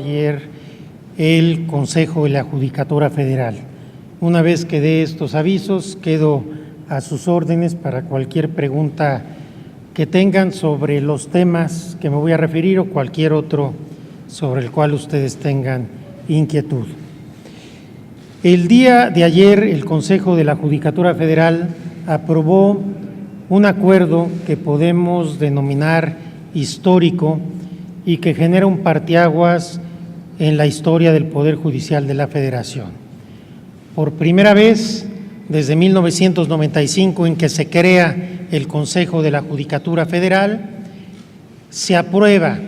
ayer el Consejo de la Judicatura Federal. Una vez que dé estos avisos, quedo a sus órdenes para cualquier pregunta que tengan sobre los temas que me voy a referir o cualquier otro sobre el cual ustedes tengan inquietud. El día de ayer, el Consejo de la Judicatura Federal aprobó un acuerdo que podemos denominar histórico y que genera un parteaguas en la historia del Poder Judicial de la Federación. Por primera vez, desde 1995, en que se crea el Consejo de la Judicatura Federal, se aprueba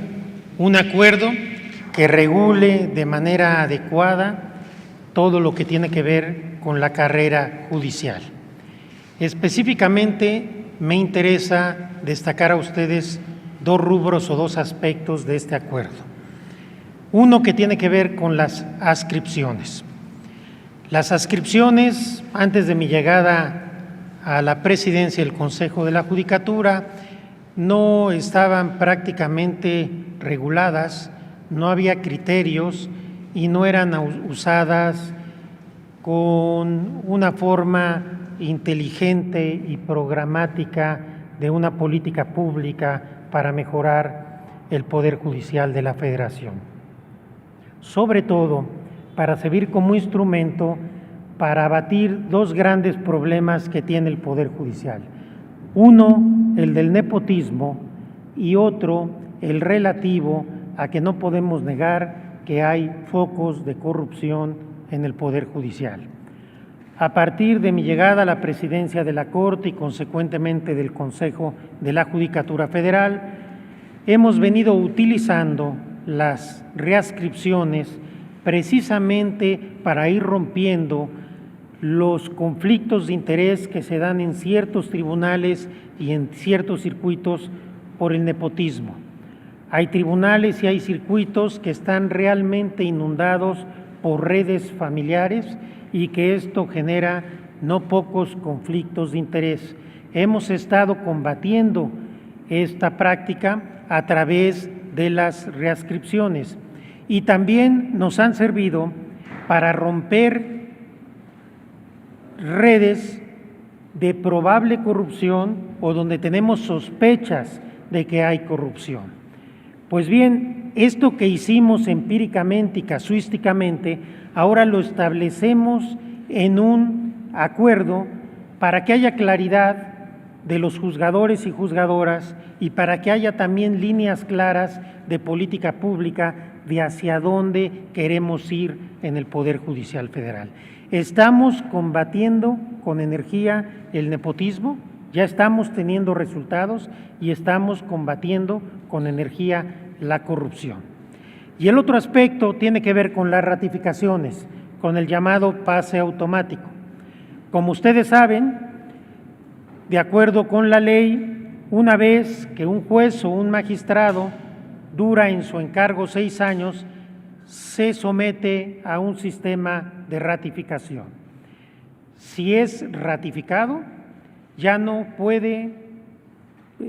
un acuerdo que regule de manera adecuada todo lo que tiene que ver con la carrera judicial. Específicamente, me interesa destacar a ustedes dos rubros o dos aspectos de este acuerdo. Uno que tiene que ver con las adscripciones. Las adscripciones, antes de mi llegada a la presidencia del Consejo de la Judicatura, no estaban prácticamente reguladas, no había criterios y no eran usadas con una forma inteligente y programática de una política pública para mejorar el Poder Judicial de la Federación. Sobre todo, para servir como instrumento para abatir dos grandes problemas que tiene el Poder Judicial. Uno, el del nepotismo, y otro, el relativo a que no podemos negar que hay focos de corrupción en el Poder Judicial. A partir de mi llegada a la presidencia de la Corte y consecuentemente del Consejo de la Judicatura Federal, hemos venido utilizando las readscripciones precisamente para ir rompiendo los conflictos de interés que se dan en ciertos tribunales y en ciertos circuitos por el nepotismo. Hay tribunales y hay circuitos que están realmente inundados por redes familiares y que esto genera no pocos conflictos de interés. Hemos estado combatiendo esta práctica a través de las readscripciones y también nos han servido para romper redes de probable corrupción o donde tenemos sospechas de que hay corrupción. Pues bien, esto que hicimos empíricamente y casuísticamente, ahora lo establecemos en un acuerdo para que haya claridad de los juzgadores y juzgadoras y para que haya también líneas claras de política pública de hacia dónde queremos ir en el Poder Judicial Federal. Estamos combatiendo con energía el nepotismo, ya estamos teniendo resultados y estamos combatiendo con energía la corrupción. Y el otro aspecto tiene que ver con las ratificaciones, con el llamado pase automático. Como ustedes saben, de acuerdo con la ley, una vez que un juez o un magistrado dura en su encargo 6 años, se somete a un sistema de ratificación. Si es ratificado, ya no puede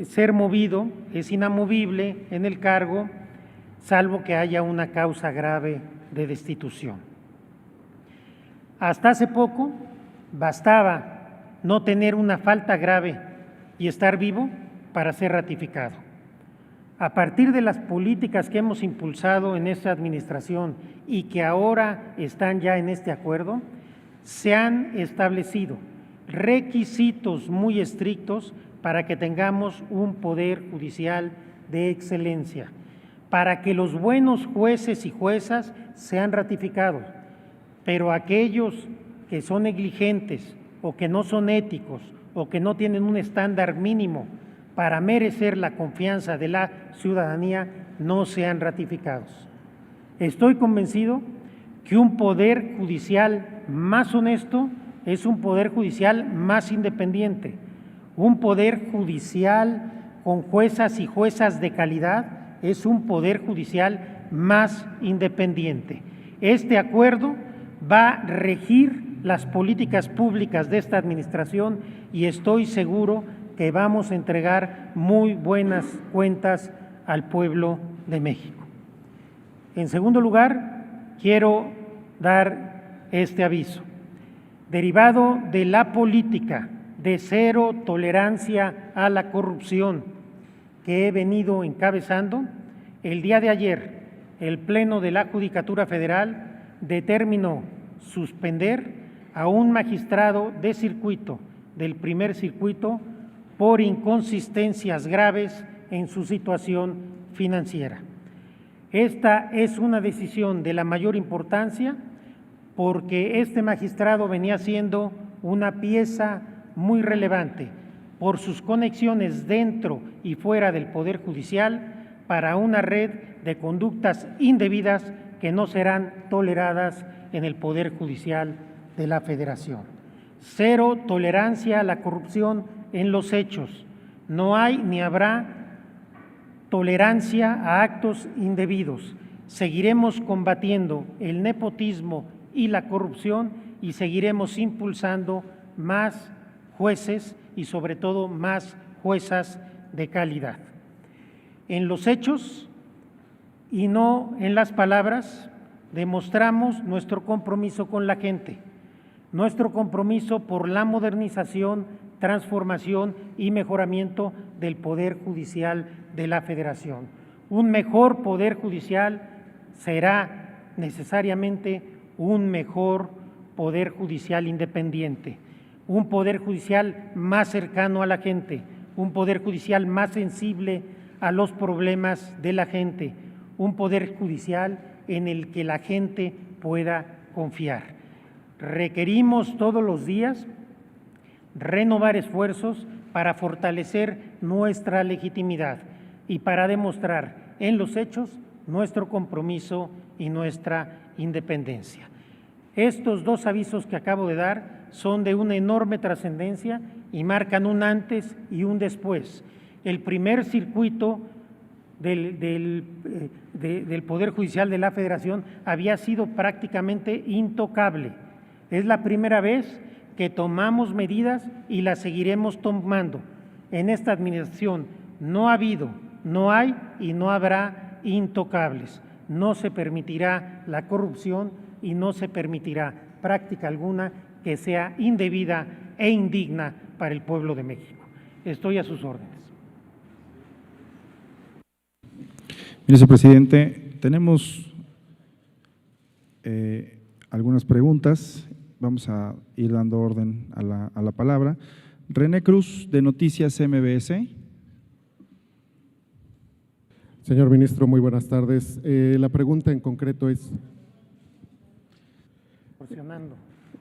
ser movido, es inamovible en el cargo, salvo que haya una causa grave de destitución. Hasta hace poco bastaba no tener una falta grave y estar vivo para ser ratificado. A partir de las políticas que hemos impulsado en esta administración y que ahora están ya en este acuerdo, se han establecido requisitos muy estrictos para que tengamos un poder judicial de excelencia, para que los buenos jueces y juezas sean ratificados, pero aquellos que son negligentes o que no son éticos o que no tienen un estándar mínimo para merecer la confianza de la ciudadanía no sean ratificados. Estoy convencido que un poder judicial más honesto es un poder judicial más independiente, un poder judicial con juezas y juezas de calidad es un poder judicial más independiente. Este acuerdo va a regir las políticas públicas de esta administración y estoy seguro que vamos a entregar muy buenas cuentas al pueblo de México. En segundo lugar, quiero dar este aviso. Derivado de la política de cero tolerancia a la corrupción que he venido encabezando, el día de ayer el Pleno de la Judicatura Federal determinó suspender a un magistrado de circuito del primer circuito por inconsistencias graves en su situación financiera. Esta es una decisión de la mayor importancia porque este magistrado venía siendo una pieza muy relevante por sus conexiones dentro y fuera del Poder Judicial para una red de conductas indebidas que no serán toleradas en el Poder Judicial de la Federación. Cero tolerancia a la corrupción en los hechos. No hay ni habrá tolerancia a actos indebidos. Seguiremos combatiendo el nepotismo y la corrupción y seguiremos impulsando más jueces y sobre todo más juezas de calidad. En los hechos y no en las palabras demostramos nuestro compromiso con la gente, nuestro compromiso por la modernización, transformación y mejoramiento del Poder Judicial de la Federación. Un mejor Poder Judicial será necesariamente un mejor Poder Judicial independiente, un Poder Judicial más cercano a la gente, un Poder Judicial más sensible a los problemas de la gente, un Poder Judicial en el que la gente pueda confiar. Requerimos todos los días renovar esfuerzos para fortalecer nuestra legitimidad y para demostrar en los hechos nuestro compromiso y nuestra independencia. Estos dos avisos que acabo de dar son de una enorme trascendencia y marcan un antes y un después. El primer circuito del Poder Judicial de la Federación había sido prácticamente intocable. Es la primera vez que tomamos medidas y las seguiremos tomando. En esta administración no ha habido, no hay y no habrá intocables. No se permitirá la corrupción y no se permitirá práctica alguna que sea indebida e indigna para el pueblo de México. Estoy a sus órdenes. Ministro Presidente, tenemos algunas preguntas. Vamos a ir dando orden a la palabra. René Cruz, de Noticias MBS. Señor ministro, muy buenas tardes. La pregunta en concreto es…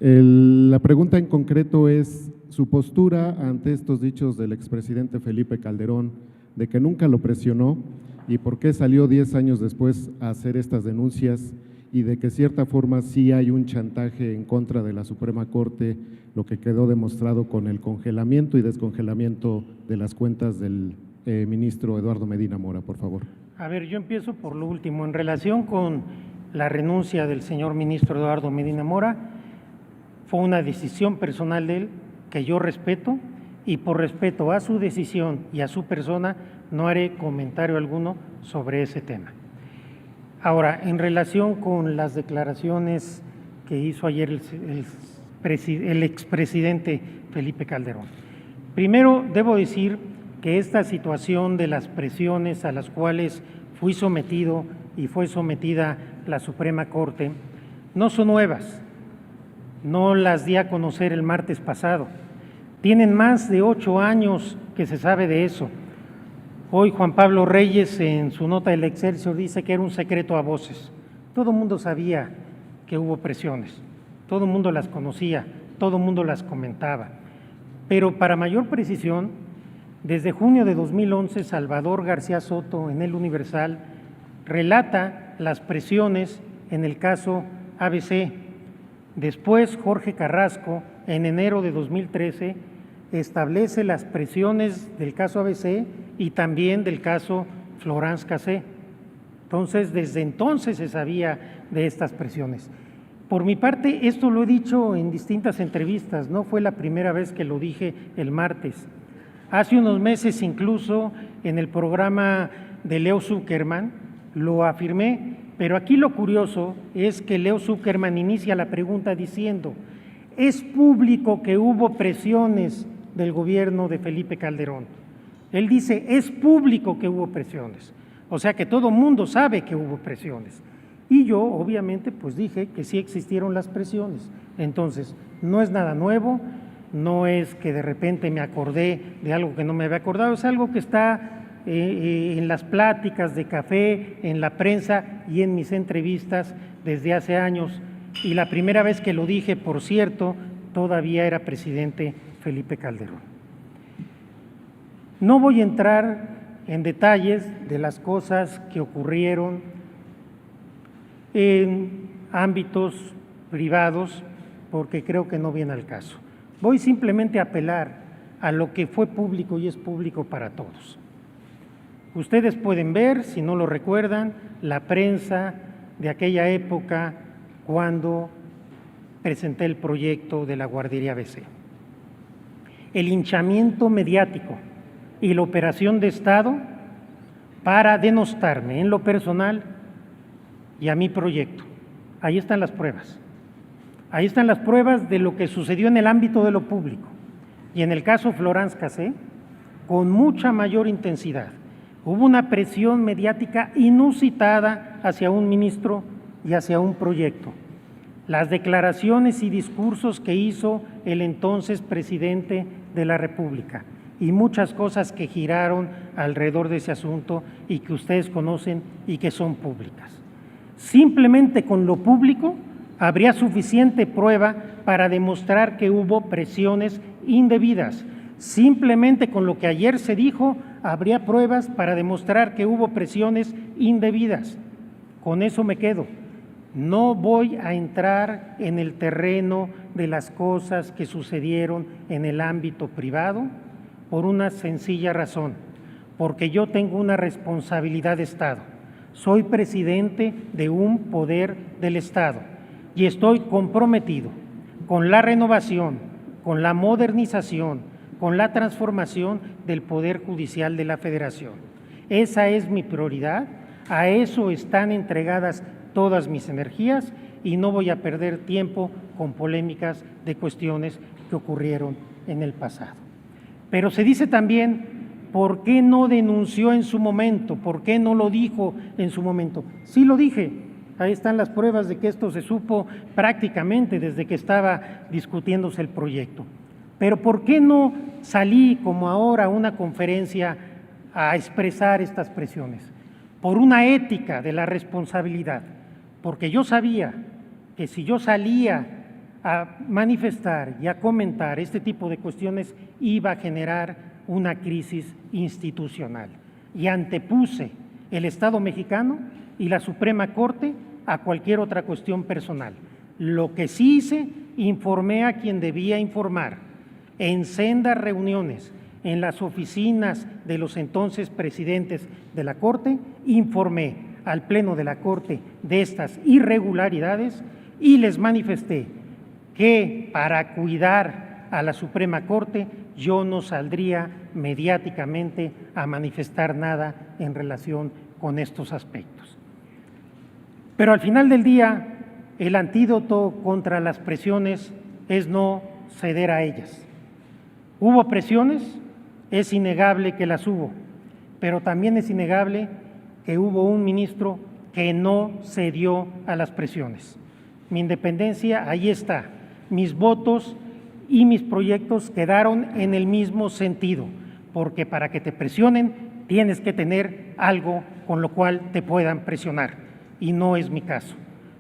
La pregunta en concreto es su postura ante estos dichos del expresidente Felipe Calderón de que nunca lo presionó y por qué salió 10 años después a hacer estas denuncias y de que cierta forma sí hay un chantaje en contra de la Suprema Corte, lo que quedó demostrado con el congelamiento y descongelamiento de las cuentas del ministro Eduardo Medina Mora, por favor. A ver, yo empiezo por lo último. En relación con la renuncia del señor ministro Eduardo Medina Mora, fue una decisión personal de él que yo respeto y por respeto a su decisión y a su persona no haré comentario alguno sobre ese tema. Ahora, en relación con las declaraciones que hizo ayer el expresidente Felipe Calderón. Primero, debo decir que esta situación de las presiones a las cuales fui sometido y fue sometida la Suprema Corte no son nuevas, no las di a conocer el martes pasado. Tienen más de 8 años que se sabe de eso. Hoy Juan Pablo Reyes en su nota del Excelsior dice que era un secreto a voces. Todo el mundo sabía que hubo presiones, todo el mundo las conocía, todo el mundo las comentaba. Pero para mayor precisión, desde junio de 2011, Salvador García Soto en El Universal relata las presiones en el caso ABC. Después, Jorge Carrasco, en enero de 2013, establece las presiones del caso ABC y también del caso Florence Cassé. Entonces, desde entonces se sabía de estas presiones. Por mi parte, esto lo he dicho en distintas entrevistas, no fue la primera vez que lo dije el martes. Hace unos meses, incluso en el programa de Leo Zuckerman, lo afirmé Pero aquí lo curioso es que Leo Zuckerman inicia la pregunta diciendo, ¿es público que hubo presiones del gobierno de Felipe Calderón? Él dice, es público que hubo presiones, o sea que todo mundo sabe que hubo presiones. Y yo, obviamente, pues dije que sí existieron las presiones. Entonces, no es nada nuevo, no es que de repente me acordé de algo que no me había acordado, es algo que está en las pláticas de café, en la prensa y en mis entrevistas desde hace años. Y la primera vez que lo dije, por cierto, todavía era presidente Felipe Calderón. No voy a entrar en detalles de las cosas que ocurrieron en ámbitos privados, porque creo que no viene al caso. Voy simplemente a apelar a lo que fue público y es público para todos. Ustedes pueden ver, si no lo recuerdan, la prensa de aquella época cuando presenté el proyecto de la guardería ABC. El hinchamiento mediático y la operación de Estado para denostarme en lo personal y a mi proyecto. Ahí están las pruebas. Ahí están las pruebas de lo que sucedió en el ámbito de lo público. Y en el caso Florence Cassé, con mucha mayor intensidad. Hubo una presión mediática inusitada hacia un ministro y hacia un proyecto. Las declaraciones y discursos que hizo el entonces presidente de la República y muchas cosas que giraron alrededor de ese asunto y que ustedes conocen y que son públicas. Simplemente con lo público habría suficiente prueba para demostrar que hubo presiones indebidas. Simplemente con lo que ayer se dijo, habría pruebas para demostrar que hubo presiones indebidas. Con eso me quedo. No voy a entrar en el terreno de las cosas que sucedieron en el ámbito privado por una sencilla razón, porque yo tengo una responsabilidad de Estado. Soy presidente de un poder del Estado y estoy comprometido con la renovación, con la modernización, con la transformación del Poder Judicial de la Federación. Esa es mi prioridad, a eso están entregadas todas mis energías y no voy a perder tiempo con polémicas de cuestiones que ocurrieron en el pasado. Pero se dice también, ¿por qué no denunció en su momento? ¿Por qué no lo dijo en su momento? Sí lo dije, ahí están las pruebas de que esto se supo prácticamente desde que estaba discutiéndose el proyecto. Pero ¿por qué no salí como ahora a una conferencia a expresar estas presiones? Por una ética de la responsabilidad, porque yo sabía que si yo salía a manifestar y a comentar este tipo de cuestiones iba a generar una crisis institucional y antepuse el Estado mexicano y la Suprema Corte a cualquier otra cuestión personal. Lo que sí hice, informé a quien debía informar en sendas reuniones en las oficinas de los entonces presidentes de la Corte, informé al Pleno de la Corte de estas irregularidades y les manifesté que para cuidar a la Suprema Corte yo no saldría mediáticamente a manifestar nada en relación con estos aspectos. Pero al final del día, el antídoto contra las presiones es no ceder a ellas. ¿Hubo presiones? Es innegable que las hubo, pero también es innegable que hubo un ministro que no cedió a las presiones. Mi independencia, ahí está. Mis votos y mis proyectos quedaron en el mismo sentido, porque para que te presionen tienes que tener algo con lo cual te puedan presionar, y no es mi caso.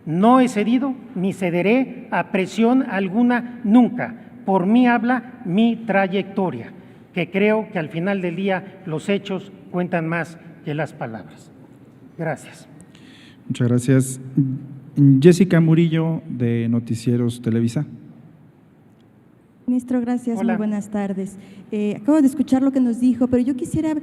No he cedido ni cederé a presión alguna nunca. Por mí habla mi trayectoria, que creo que al final del día los hechos cuentan más que las palabras. Gracias. Muchas gracias. Jessica Murillo, de Noticieros Televisa. Ministro, gracias. Hola. Muy buenas tardes. Acabo de escuchar lo que nos dijo, pero yo quisiera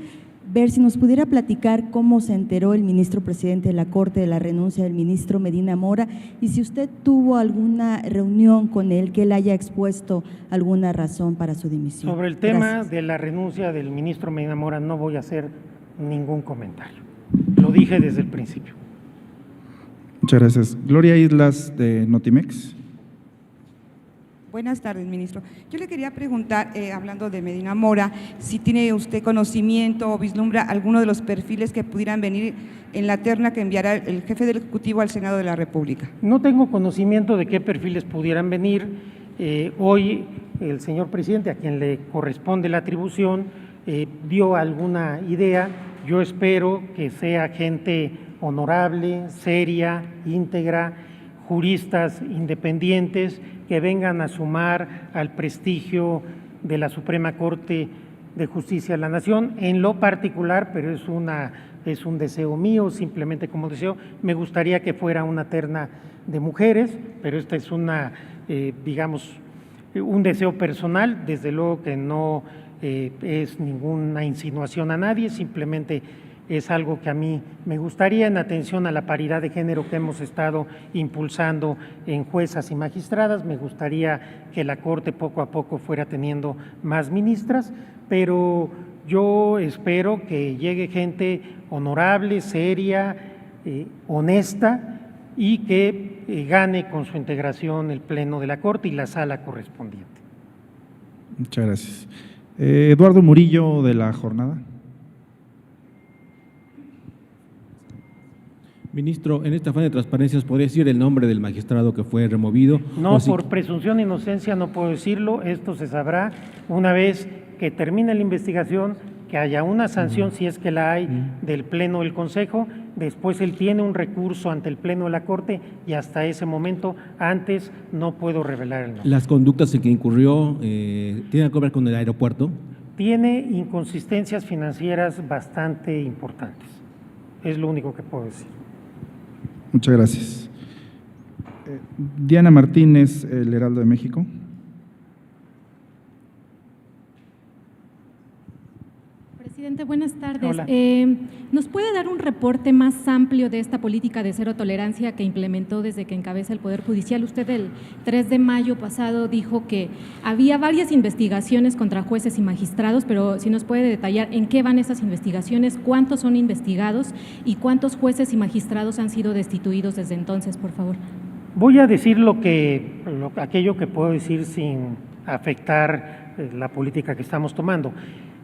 ver si nos pudiera platicar cómo se enteró el ministro presidente de la Corte de la renuncia del ministro Medina Mora y si usted tuvo alguna reunión con él, que él haya expuesto alguna razón para su dimisión. Sobre el tema Gracias. de la renuncia del ministro Medina Mora no voy a hacer ningún comentario. Lo dije desde el principio. Muchas gracias. Gloria Islas, de Notimex. Buenas tardes, ministro. Yo le quería preguntar, hablando de Medina Mora, si tiene usted conocimiento o vislumbra alguno de los perfiles que pudieran venir en la terna que enviará el jefe del Ejecutivo al Senado de la República. No tengo conocimiento de qué perfiles pudieran venir. Hoy el señor presidente, a quien le corresponde la atribución, dio alguna idea. Yo espero que sea gente honorable, seria, íntegra, juristas independientes que vengan a sumar al prestigio de la Suprema Corte de Justicia de la Nación. En lo particular, pero es un deseo mío, simplemente como deseo, me gustaría que fuera una terna de mujeres, pero esta es digamos, un deseo personal, desde luego que no es ninguna insinuación a nadie, simplemente es algo que a mí me gustaría, en atención a la paridad de género que hemos estado impulsando en juezas y magistradas. Me gustaría que la Corte poco a poco fuera teniendo más ministras, pero yo espero que llegue gente honorable, seria, honesta, y que gane con su integración el Pleno de la Corte y la sala correspondiente. Muchas gracias. Eduardo Murillo, de La Jornada. Ministro, en este afán de transparencia, ¿podría decir el nombre del magistrado que fue removido? No, por presunción de inocencia no puedo decirlo. Esto se sabrá una vez que termine la investigación, que haya una sanción, si es que la hay, del Pleno del Consejo. Después él tiene un recurso ante el Pleno de la Corte y hasta ese momento, antes, no puedo revelar el nombre. ¿Las conductas en que incurrió tienen que ver con el aeropuerto? Tiene inconsistencias financieras bastante importantes. Es lo único que puedo decir. Muchas gracias. Diana Martínez, El Heraldo de México. Presidente, buenas tardes. Hola. ¿Nos puede dar un reporte más amplio de esta política de cero tolerancia que implementó desde que encabeza el Poder Judicial? Usted el 3 de mayo pasado dijo que había varias investigaciones contra jueces y magistrados, pero si nos puede detallar en qué van esas investigaciones, cuántos son investigados y cuántos jueces y magistrados han sido destituidos desde entonces, por favor. Voy a decir aquello que puedo decir sin afectar la política que estamos tomando.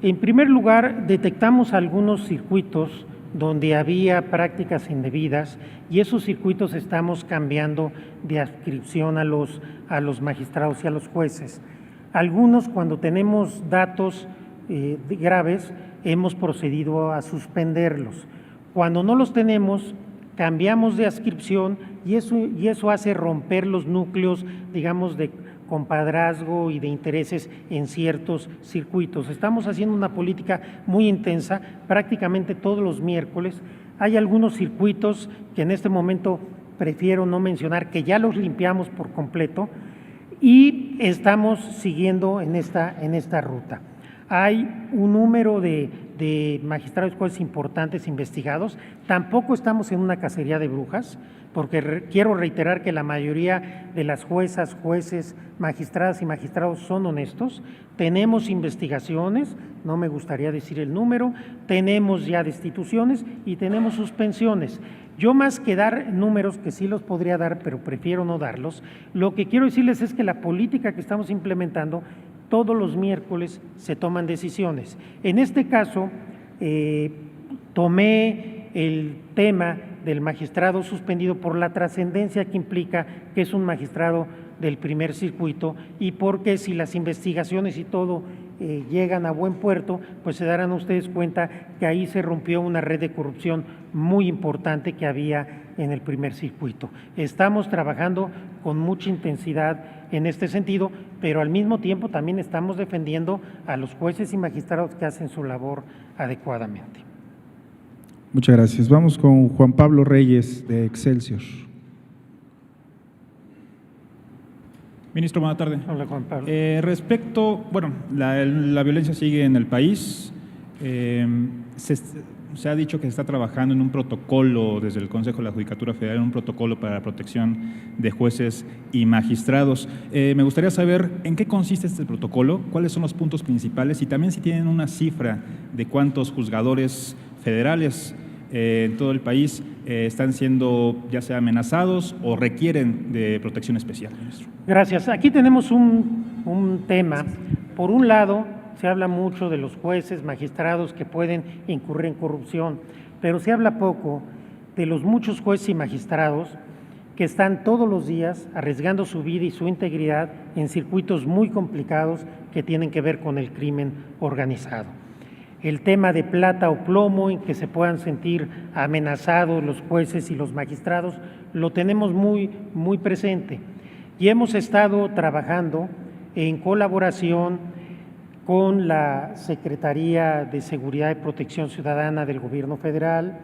En primer lugar, detectamos algunos circuitos donde había prácticas indebidas y esos circuitos estamos cambiando de adscripción a los magistrados y a los jueces. Algunos, cuando tenemos datos graves, hemos procedido a suspenderlos. Cuando no los tenemos, cambiamos de adscripción y eso hace romper los núcleos, digamos, de compadrazgo y de intereses en ciertos circuitos. Estamos haciendo una política muy intensa, prácticamente todos los miércoles. Hay algunos circuitos que en este momento prefiero no mencionar, que ya los limpiamos por completo y estamos siguiendo en esta ruta. Hay un número de magistrados y jueces importantes investigados. Tampoco estamos en una cacería de brujas, porque quiero reiterar que la mayoría de las juezas, jueces, magistradas y magistrados son honestos. Tenemos investigaciones, no me gustaría decir el número, tenemos ya destituciones y tenemos suspensiones. Yo, más que dar números, que sí los podría dar, pero prefiero no darlos, lo que quiero decirles es que la política que estamos implementando, todos los miércoles se toman decisiones. En este caso, tomé el tema del magistrado suspendido por la trascendencia que implica que es un magistrado del primer circuito y porque si las investigaciones y todo llegan a buen puerto, pues se darán ustedes cuenta que ahí se rompió una red de corrupción muy importante que había en el primer circuito. Estamos trabajando con mucha intensidad en este sentido, pero al mismo tiempo también estamos defendiendo a los jueces y magistrados que hacen su labor adecuadamente. Muchas gracias. Vamos con Juan Pablo Reyes, de Excelsior. Ministro, buenas tardes. Hola, Juan Pablo. Respecto, bueno, la violencia sigue en el país. Se ha dicho que se está trabajando en un protocolo desde el Consejo de la Judicatura Federal, un protocolo para la protección de jueces y magistrados. Me gustaría saber en qué consiste este protocolo, cuáles son los puntos principales y también si tienen una cifra de cuántos juzgadores federales en todo el país están siendo ya sea amenazados o requieren de protección especial, ministro. Gracias. Aquí tenemos un tema. Por un lado, se habla mucho de los jueces, magistrados que pueden incurrir en corrupción, pero se habla poco de los muchos jueces y magistrados que están todos los días arriesgando su vida y su integridad en circuitos muy complicados que tienen que ver con el crimen organizado. El tema de plata o plomo en que se puedan sentir amenazados los jueces y los magistrados lo tenemos muy presente y hemos estado trabajando en colaboración con la Secretaría de Seguridad y Protección Ciudadana del Gobierno Federal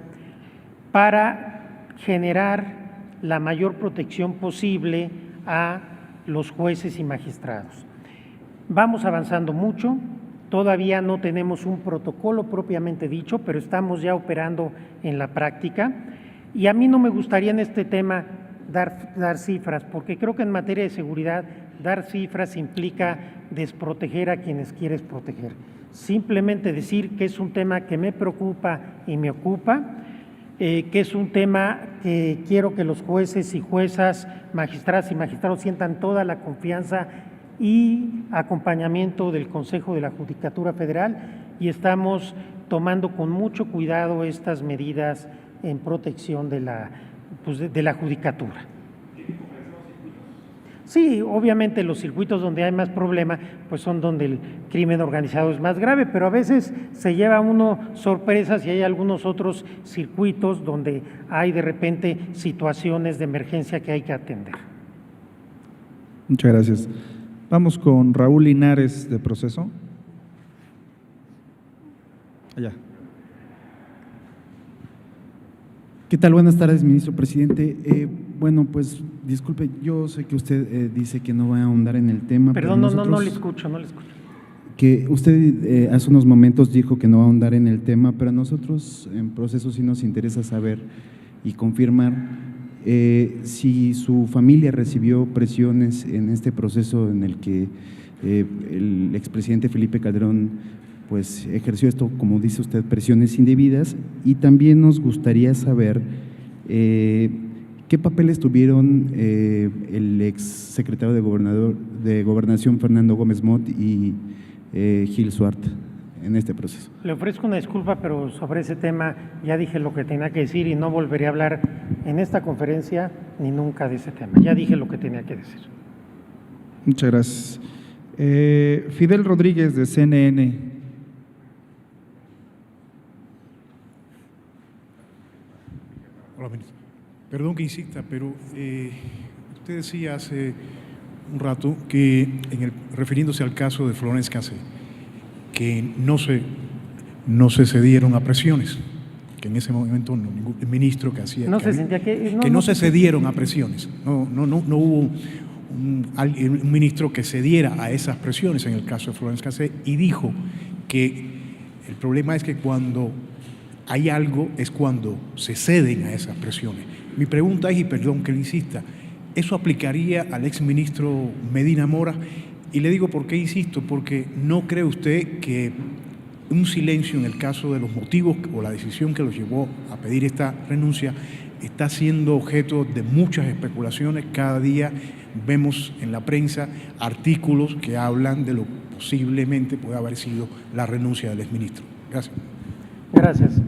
para generar la mayor protección posible a los jueces y magistrados. Vamos avanzando mucho, todavía no tenemos un protocolo propiamente dicho, pero estamos ya operando en la práctica y a mí no me gustaría en este tema dar cifras, porque creo que en materia de seguridad dar cifras implica desproteger a quienes quieres proteger. Simplemente decir que es un tema que me preocupa y me ocupa, que es un tema que quiero que los jueces y juezas, magistradas y magistrados sientan toda la confianza y acompañamiento del Consejo de la Judicatura Federal y estamos tomando con mucho cuidado estas medidas en protección de la Judicatura. Sí, obviamente los circuitos donde hay más problema pues son donde el crimen organizado es más grave, pero a veces se lleva uno sorpresas y hay algunos otros circuitos donde hay de repente situaciones de emergencia que hay que atender. Muchas gracias. Vamos con Raúl Linares de Proceso. Allá. ¿Qué tal? Buenas tardes, ministro presidente. Bueno, pues disculpe, yo sé que usted dice que no va a ahondar en el tema. Perdón, pero no le escucho. Que usted hace unos momentos dijo que no va a ahondar en el tema, pero a nosotros en Proceso sí nos interesa saber y confirmar si su familia recibió presiones en este proceso en el que el expresidente Felipe Calderón pues ejerció esto, como dice usted, presiones indebidas, y también nos gustaría saber qué papeles tuvieron el ex secretario de Gobernación Fernando Gómez Mott y Gil Suart en este proceso. Le ofrezco una disculpa, pero sobre ese tema ya dije lo que tenía que decir y no volveré a hablar en esta conferencia ni nunca de ese tema. Ya dije lo que tenía que decir. Muchas gracias. Fidel Rodríguez de CNN. Hola, ministro. Perdón que insista, pero usted decía hace un rato que, refiriéndose al caso de Florence Cassé, que no se cedieron a presiones, que en ese momento ningún ministro que hacía… No se sentía que… No se cedieron a presiones, no hubo un ministro que cediera a esas presiones en el caso de Florence Cassé, y dijo que el problema es que cuando hay algo es cuando se ceden a esas presiones. Mi pregunta es, y perdón que le insista, ¿eso aplicaría al exministro Medina Mora? Y le digo por qué insisto, porque ¿no cree usted que un silencio en el caso de los motivos o la decisión que los llevó a pedir esta renuncia está siendo objeto de muchas especulaciones? Cada día vemos en la prensa artículos que hablan de lo que posiblemente puede haber sido la renuncia del exministro. Gracias. Gracias.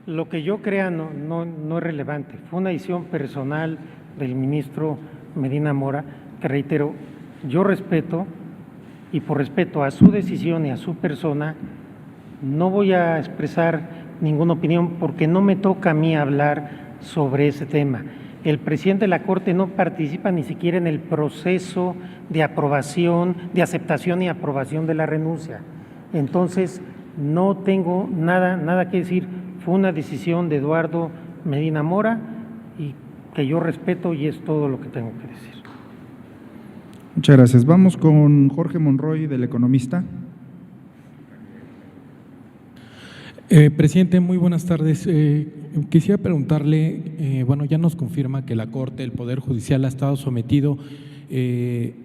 Lo que yo crea no es relevante. Fue una decisión personal del ministro Medina Mora, que reitero, yo respeto, y por respeto a su decisión y a su persona, no voy a expresar ninguna opinión porque no me toca a mí hablar sobre ese tema. El presidente de la Corte no participa ni siquiera en el proceso de aprobación, de aceptación y aprobación de la renuncia. Entonces, no tengo nada que decir. Fue una decisión de Eduardo Medina Mora y que yo respeto, y es todo lo que tengo que decir. Muchas gracias. Vamos con Jorge Monroy, del Economista. Presidente, muy buenas tardes. Quisiera preguntarle, bueno, ya nos confirma que la Corte, el Poder Judicial, ha estado sometido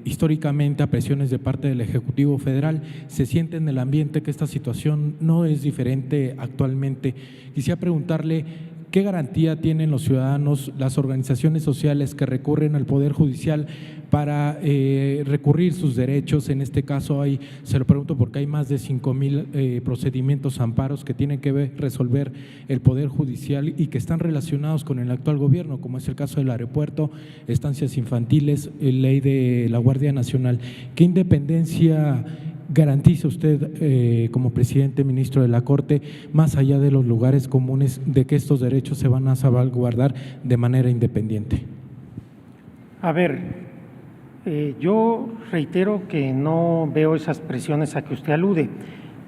históricamente a presiones de parte del Ejecutivo Federal. Se siente en el ambiente que esta situación no es diferente actualmente. Quisiera preguntarle, ¿qué garantía tienen los ciudadanos, las organizaciones sociales que recurren al Poder Judicial para recurrir sus derechos? En este caso se lo pregunto porque hay más de 5,000 procedimientos, amparos que tienen que resolver el Poder Judicial y que están relacionados con el actual gobierno, como es el caso del aeropuerto, estancias infantiles, ley de la Guardia Nacional. ¿Qué independencia garantiza usted como presidente ministro de la Corte, más allá de los lugares comunes, de que estos derechos se van a salvaguardar de manera independiente? A ver, yo reitero que no veo esas presiones a que usted alude,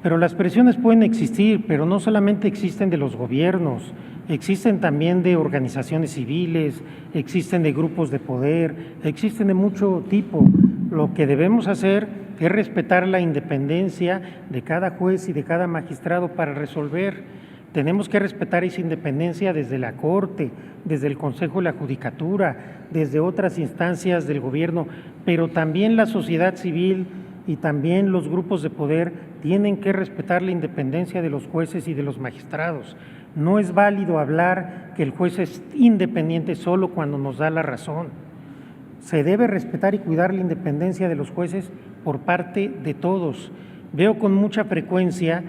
pero las presiones pueden existir, pero no solamente existen de los gobiernos, existen también de organizaciones civiles, existen de grupos de poder, existen de mucho tipo. Lo que debemos hacer es respetar la independencia de cada juez y de cada magistrado para resolver. Tenemos que respetar esa independencia desde la Corte, desde el Consejo de la Judicatura, desde otras instancias del gobierno, pero también la sociedad civil y también los grupos de poder tienen que respetar la independencia de los jueces y de los magistrados. No es válido hablar que el juez es independiente solo cuando nos da la razón. Se debe respetar y cuidar la independencia de los jueces por parte de todos. Veo con mucha frecuencia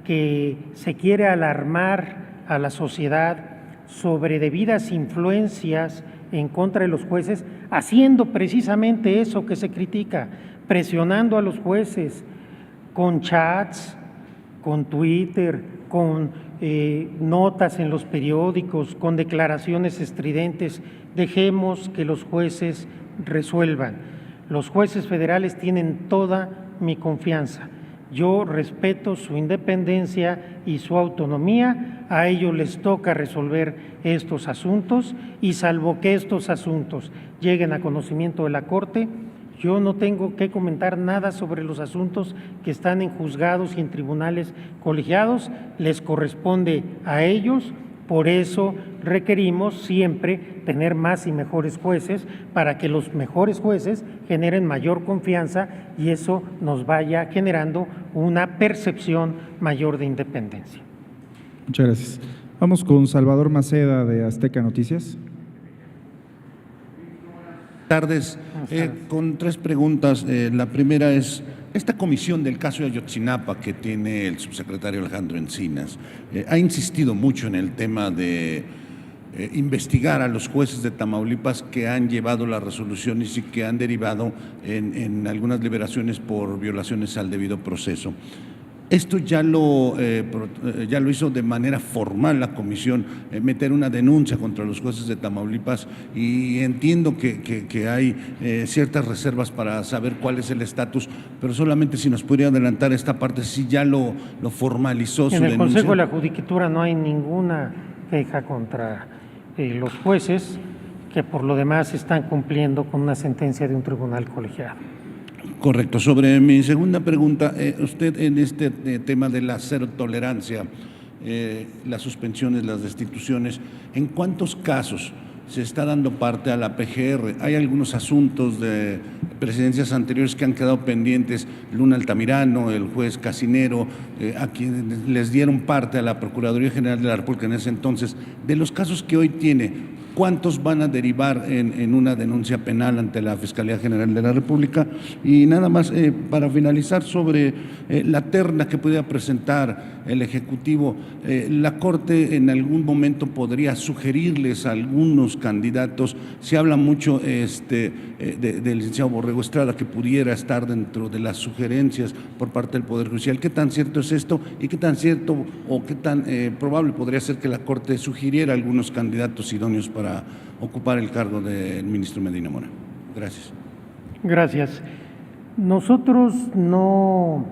que se quiere alarmar a la sociedad sobre debidas influencias en contra de los jueces, haciendo precisamente eso que se critica, presionando a los jueces con chats, con Twitter, con notas en los periódicos, con declaraciones estridentes. Dejemos que los jueces resuelvan. Los jueces federales tienen toda mi confianza. Yo respeto su independencia y su autonomía, a ellos les toca resolver estos asuntos y salvo que estos asuntos lleguen a conocimiento de la Corte, yo no tengo que comentar nada sobre los asuntos que están en juzgados y en tribunales colegiados, les corresponde a ellos. Por eso requerimos siempre tener más y mejores jueces para que los mejores jueces generen mayor confianza y eso nos vaya generando una percepción mayor de independencia. Muchas gracias. Vamos con Salvador Maceda de Azteca Noticias. Buenas tardes. Con tres preguntas. La primera es, esta comisión del caso de Ayotzinapa que tiene el subsecretario Alejandro Encinas ha insistido mucho en el tema de investigar a los jueces de Tamaulipas que han llevado las resoluciones y que han derivado en algunas liberaciones por violaciones al debido proceso. Esto ya lo hizo de manera formal la comisión, meter una denuncia contra los jueces de Tamaulipas y entiendo que hay ciertas reservas para saber cuál es el estatus, pero solamente si nos podría adelantar esta parte, si ya lo formalizó su denuncia. En el Consejo de la Judicatura no hay ninguna queja contra los jueces que por lo demás están cumpliendo con una sentencia de un tribunal colegiado. Correcto. Sobre mi segunda pregunta, usted en este tema de la cero tolerancia, las suspensiones, las destituciones, ¿en cuántos casos se está dando parte a la PGR? Hay algunos asuntos de presidencias anteriores que han quedado pendientes, Luna Altamirano, el juez Casinero, a quienes les dieron parte a la Procuraduría General de la República en ese entonces. De los casos que hoy tiene, ¿cuántos van a derivar en una denuncia penal ante la Fiscalía General de la República? Y nada más, para finalizar, sobre la terna que pudiera presentar el Ejecutivo, la Corte en algún momento podría sugerirles a algunos candidatos. Se habla mucho del licenciado Borrego Estrada, que pudiera estar dentro de las sugerencias por parte del Poder Judicial. ¿Qué tan cierto es esto y qué tan cierto o qué tan probable podría ser que la Corte sugiriera algunos candidatos idóneos para ocupar el cargo del ministro Medina Mora? Gracias. Gracias. Nosotros no,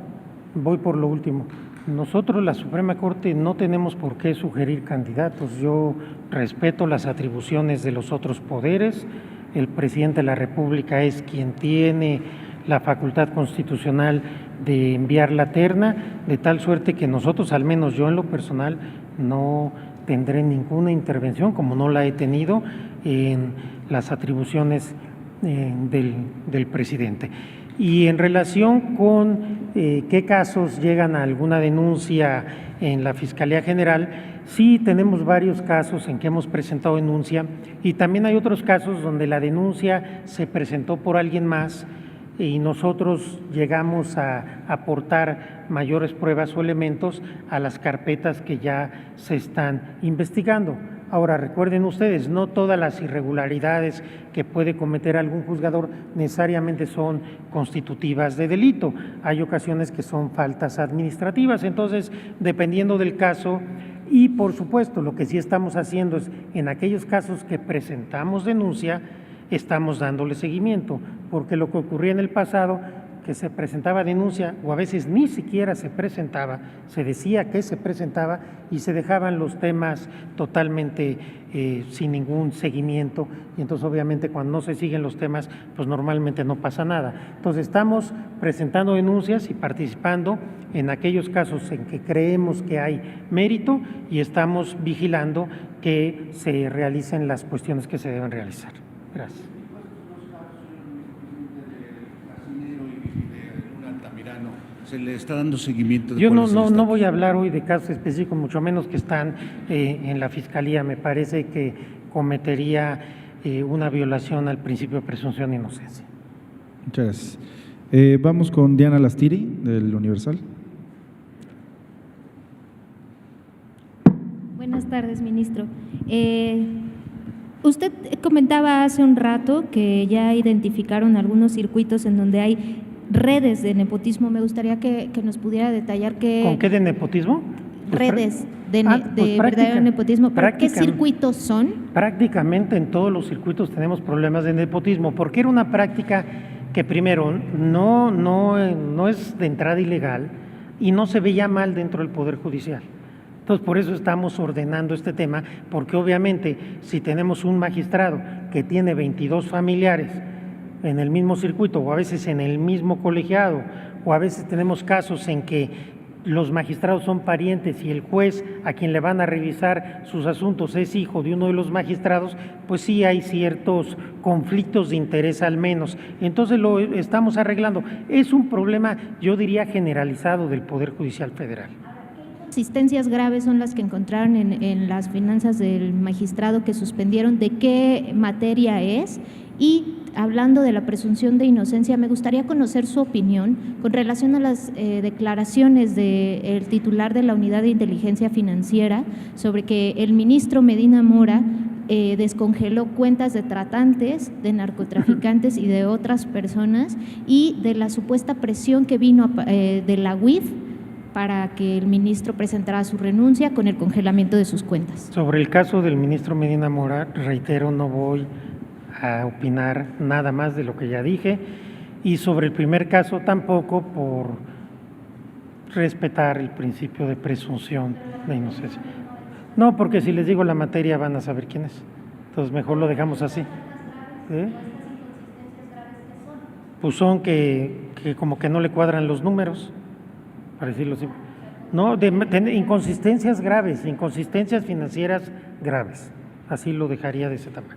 voy por lo último, nosotros la Suprema Corte no tenemos por qué sugerir candidatos. Yo respeto las atribuciones de los otros poderes, el presidente de la República es quien tiene la facultad constitucional de enviar la terna, de tal suerte que nosotros, al menos yo en lo personal, no tendré ninguna intervención, como no la he tenido, en las atribuciones del presidente. Y en relación con qué casos llegan a alguna denuncia en la Fiscalía General, sí tenemos varios casos en que hemos presentado denuncia y también hay otros casos donde la denuncia se presentó por alguien más y nosotros llegamos a aportar mayores pruebas o elementos a las carpetas que ya se están investigando. Ahora, recuerden ustedes, no todas las irregularidades que puede cometer algún juzgador necesariamente son constitutivas de delito. Hay ocasiones que son faltas administrativas, entonces, dependiendo del caso, y por supuesto, lo que sí estamos haciendo es, en aquellos casos que presentamos denuncia, estamos dándole seguimiento, porque lo que ocurría en el pasado, que se presentaba denuncia o a veces ni siquiera se presentaba, se decía que se presentaba y se dejaban los temas totalmente sin ningún seguimiento y entonces obviamente cuando no se siguen los temas pues normalmente no pasa nada. Entonces estamos presentando denuncias y participando en aquellos casos en que creemos que hay mérito y estamos vigilando que se realicen las cuestiones que se deben realizar. Gracias. ¿Se le está dando seguimiento? Yo no voy a hablar hoy de casos específicos, mucho menos que están en la Fiscalía. Me parece que cometería una violación al principio de presunción de inocencia. Muchas gracias. Vamos con Diana Lastiri, del Universal. Buenas tardes, ministro. Usted comentaba hace un rato que ya identificaron algunos circuitos en donde hay redes de nepotismo. Me gustaría que nos pudiera detallar qué… ¿Con qué de nepotismo? Redes de verdadero nepotismo. ¿Pero qué circuitos son? Prácticamente en todos los circuitos tenemos problemas de nepotismo, porque era una práctica que primero no es de entrada ilegal y no se veía mal dentro del Poder Judicial. Entonces, por eso estamos ordenando este tema, porque obviamente si tenemos un magistrado que tiene 22 familiares en el mismo circuito o a veces en el mismo colegiado o a veces tenemos casos en que los magistrados son parientes y el juez a quien le van a revisar sus asuntos es hijo de uno de los magistrados, pues sí hay ciertos conflictos de interés al menos. Entonces lo estamos arreglando. Es un problema, yo diría, generalizado del Poder Judicial Federal. Inconsistencias graves son las que encontraron en las finanzas del magistrado que suspendieron. ¿De qué materia es? Y hablando de la presunción de inocencia, me gustaría conocer su opinión con relación a las declaraciones del titular de la Unidad de Inteligencia Financiera sobre que el ministro Medina Mora descongeló cuentas de tratantes, de narcotraficantes y de otras personas y de la supuesta presión que vino de la UIF para que el ministro presentara su renuncia con el congelamiento de sus cuentas. Sobre el caso del ministro Medina Mora, reitero, no voy a opinar nada más de lo que ya dije y sobre el primer caso tampoco, por respetar el principio de presunción de inocencia. No, porque si les digo la materia van a saber quién es, entonces mejor lo dejamos así. Pues son que como que no le cuadran los números, para decirlo así. No, inconsistencias graves, inconsistencias financieras graves, así lo dejaría de ese tamaño.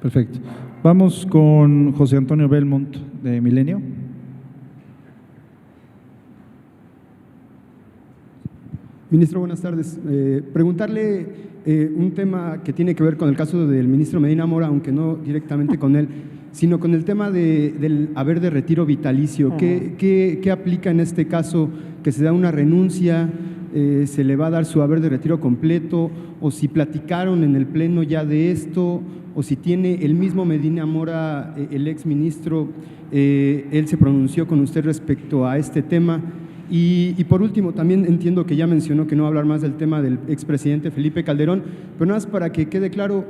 Perfecto. Vamos con José Antonio Belmont, de Milenio. Ministro, buenas tardes. Preguntarle un tema que tiene que ver con el caso del ministro Medina Mora, aunque no directamente con él, sino con el tema del haber de retiro vitalicio. ¿Qué aplica en este caso? ¿Que se da una renuncia? ¿Se le va a dar su haber de retiro completo? ¿O si platicaron en el pleno ya de esto? ¿O si tiene el mismo Medina Mora, el exministro, él se pronunció con usted respecto a este tema? Y por último, también entiendo que ya mencionó que no va a hablar más del tema del expresidente Felipe Calderón, pero nada más para que quede claro,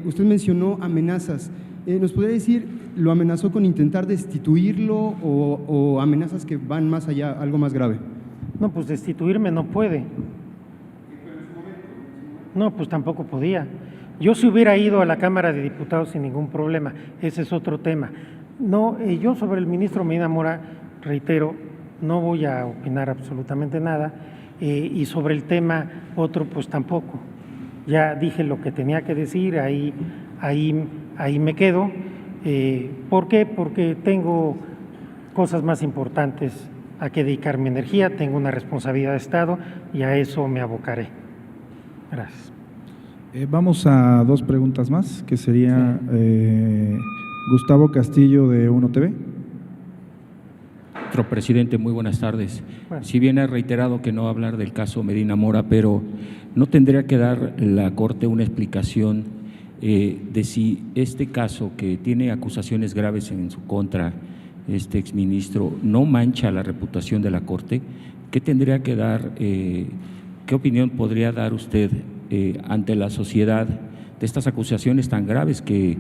usted mencionó amenazas. ¿Nos podría decir, lo amenazó con intentar destituirlo o amenazas que van más allá, algo más grave? No, pues destituirme no puede. No, pues tampoco podía. Yo si hubiera ido a la Cámara de Diputados sin ningún problema, ese es otro tema. No, yo sobre el ministro Medina Mora, reitero, no voy a opinar absolutamente nada, y sobre el tema otro, pues tampoco. Ya dije lo que tenía que decir, ahí ahí me quedo. ¿Por qué? Porque tengo cosas más importantes a que dedicar mi energía, tengo una responsabilidad de Estado y a eso me abocaré. Gracias. Vamos a 2 preguntas más, que sería Gustavo Castillo de 1TV. Nuestro presidente, muy buenas tardes. Bueno. Si bien ha reiterado que no va a hablar del caso Medina Mora, pero ¿no tendría que dar la Corte una explicación de si este caso, que tiene acusaciones graves en su contra, este exministro, no mancha la reputación de la Corte? ¿Qué tendría que dar, qué opinión podría dar usted ante la sociedad de estas acusaciones tan graves que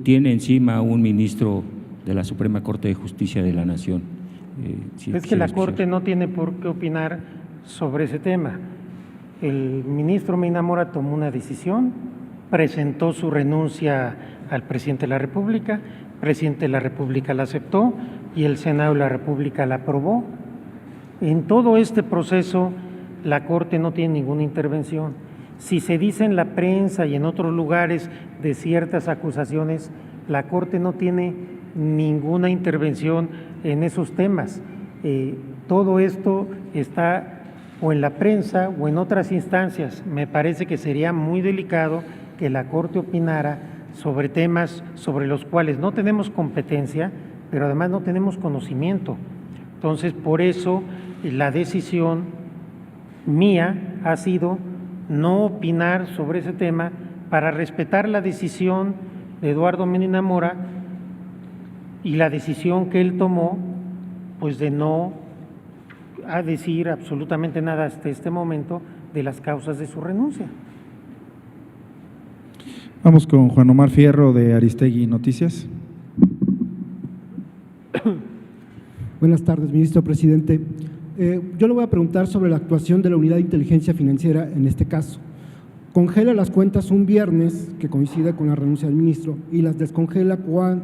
tiene encima un ministro de la Suprema Corte de Justicia de la Nación? Es que la Corte no tiene por qué opinar sobre ese tema. El ministro Medina Mora tomó una decisión, presentó su renuncia al presidente de la República, el presidente de la República la aceptó y el Senado de la República la aprobó. En todo este proceso la Corte no tiene ninguna intervención. Si se dice en la prensa y en otros lugares de ciertas acusaciones, la Corte no tiene ninguna intervención en esos temas. Todo esto está o en la prensa o en otras instancias. Me parece que sería muy delicado que la Corte opinara sobre temas sobre los cuales no tenemos competencia, pero además no tenemos conocimiento. Entonces, por eso la decisión mía ha sido no opinar sobre ese tema para respetar la decisión de Eduardo Medina Mora y la decisión que él tomó, pues de no decir absolutamente nada hasta este momento de las causas de su renuncia. Vamos con Juan Omar Fierro de Aristegui Noticias. Buenas tardes, ministro presidente. Yo le voy a preguntar sobre la actuación de la Unidad de Inteligencia Financiera en este caso. Congela las cuentas un viernes, que coincide con la renuncia del ministro, y las descongela cuando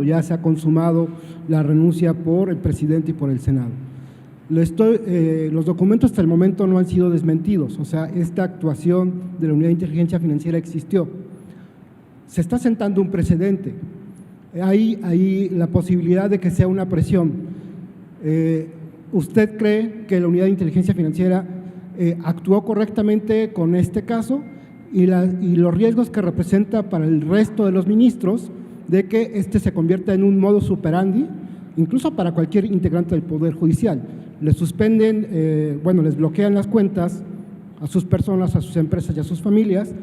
ya se ha consumado la renuncia por el presidente y por el Senado. Los documentos hasta el momento no han sido desmentidos, o sea, esta actuación de la Unidad de Inteligencia Financiera existió. Se está sentando un precedente. Hay la posibilidad de que sea una presión. ¿Usted cree que la Unidad de Inteligencia Financiera actuó correctamente con este caso y los riesgos que representa para el resto de los ministros de que este se convierta en un modus operandi, incluso para cualquier integrante del Poder Judicial? Les suspenden, les bloquean las cuentas a sus personas, a sus empresas y a sus familias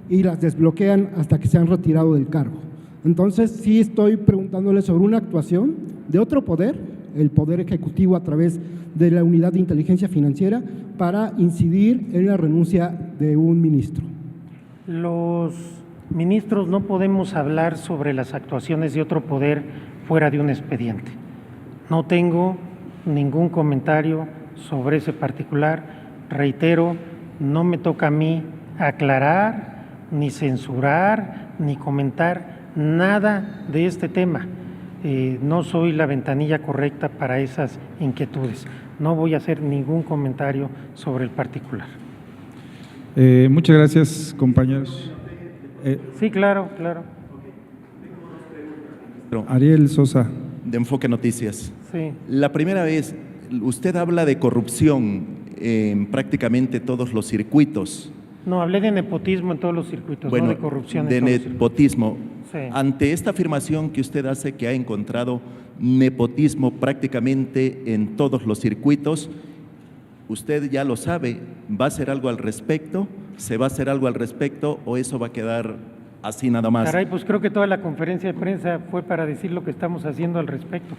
y las desbloquean hasta que se han retirado del cargo. Entonces, sí estoy preguntándole sobre una actuación de otro poder, el Poder Ejecutivo a través de la Unidad de Inteligencia Financiera, para incidir en la renuncia de un ministro. Los ministros no podemos hablar sobre las actuaciones de otro poder fuera de un expediente. No tengo ningún comentario sobre ese particular. Reitero, no me toca a mí aclarar, ni censurar, ni comentar nada de este tema. No soy la ventanilla correcta para esas inquietudes. No voy a hacer ningún comentario sobre el particular. Muchas gracias, compañeros. Sí, claro. Ariel Sosa. De Enfoque Noticias. Sí. La primera vez, usted habla de corrupción en prácticamente todos los circuitos. No, hablé de nepotismo en todos los circuitos, no de corrupción en de todos los circuitos. nepotismo. Sí. Ante esta afirmación que usted hace que ha encontrado nepotismo prácticamente en todos los circuitos, usted ya lo sabe, ¿va a hacer algo al respecto? ¿Se va a hacer algo al respecto o eso va a quedar así nada más? Caray, pues creo que toda la conferencia de prensa fue para decir lo que estamos haciendo al respecto.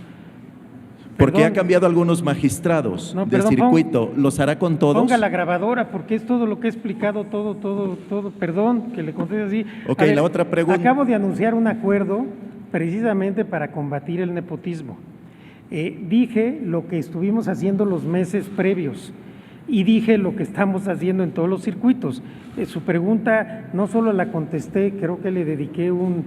Porque ha cambiado algunos magistrados del circuito, ¿los hará con todos? Ponga la grabadora, porque es todo lo que he explicado, todo, perdón, que le conteste así. Ok, la otra pregunta. Acabo de anunciar un acuerdo precisamente para combatir el nepotismo. Dije lo que estuvimos haciendo los meses previos y dije lo que estamos haciendo en todos los circuitos. Su pregunta no solo la contesté, creo que le dediqué un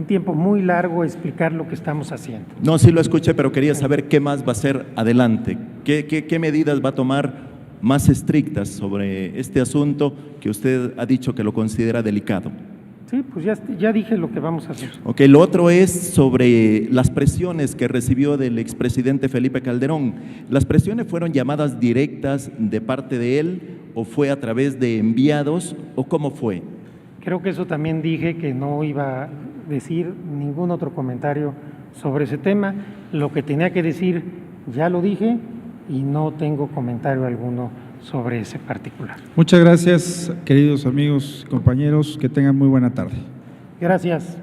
tiempo muy largo a explicar lo que estamos haciendo. No, sí lo escuché, pero quería saber qué más va a hacer adelante. ¿Qué medidas va a tomar más estrictas sobre este asunto que usted ha dicho que lo considera delicado? Sí, pues ya dije lo que vamos a hacer. Ok, lo otro es sobre las presiones que recibió del expresidente Felipe Calderón. ¿Las presiones fueron llamadas directas de parte de él o fue a través de enviados o cómo fue? Creo que eso también dije, que no iba a decir ningún otro comentario sobre ese tema. Lo que tenía que decir ya lo dije y no tengo comentario alguno sobre ese particular. Muchas gracias, queridos amigos, compañeros, que tengan muy buena tarde. Gracias.